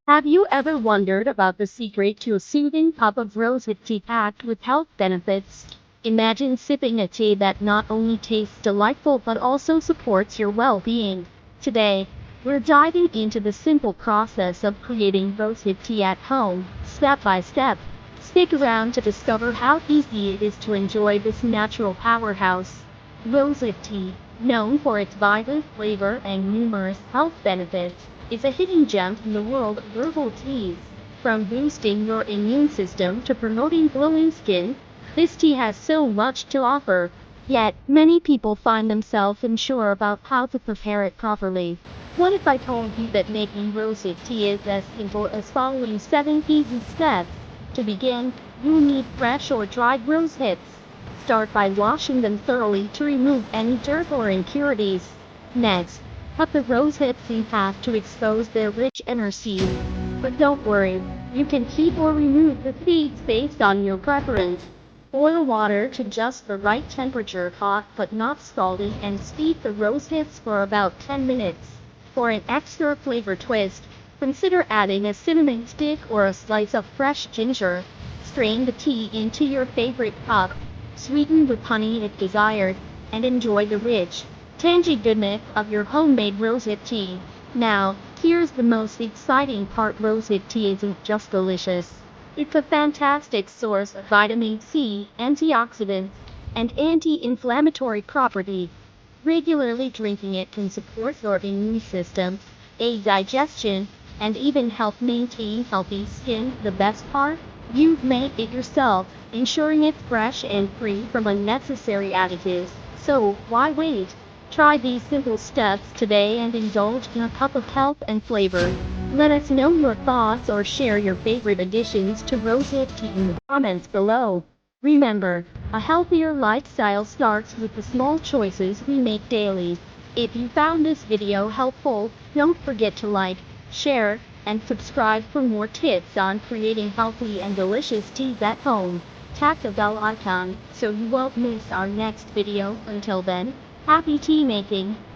Have you ever wondered about the secret to a soothing cup of rosehip tea packed with health benefits? Imagine sipping a tea that not only tastes delightful but also supports your well-being. Today, we're diving into the simple process of creating rosehip tea at home, step by step. Stick around to discover how easy it is to enjoy this natural powerhouse. Rosehip tea, known for its vibrant flavor and numerous health benefits, is a hidden gem in the world of herbal teas. From boosting your immune system to promoting glowing skin, this tea has so much to offer. Yet, many people find themselves unsure about how to prepare it properly. What if I told you that making rosehip tea is as simple as following 7 easy steps? To begin, you'll need fresh or dried rosehips. Start by washing them thoroughly to remove any dirt or impurities. Next, cut the rosehips in half to expose their rich inner seeds. But don't worry, you can keep or remove the seeds based on your preference. Boil water to just the right temperature, hot but not scalding, and steep the rosehips for about 10 minutes. For an extra flavor twist, consider adding a cinnamon stick or a slice of fresh ginger. Strain the tea into your favorite cup, sweeten with honey if desired, and enjoy the rich, tangy goodness of your homemade rosehip tea. Now, here's the most exciting part: rosehip tea isn't just delicious. It's a fantastic source of vitamin C, antioxidants, and anti-inflammatory properties. Regularly drinking it can support your immune system, aid digestion, and even help maintain healthy skin. The best part? You've made it yourself, ensuring it's fresh and free from unnecessary additives. So, why wait? Try these simple steps today and indulge in a cup of health and flavor. Let us know your thoughts or share your favorite additions to rosehip tea in the comments below. Remember, a healthier lifestyle starts with the small choices we make daily. If you found this video helpful, don't forget to like, share, and subscribe for more tips on creating healthy and delicious teas at home. Tap the bell icon so you won't miss our next video. Until then, happy tea making!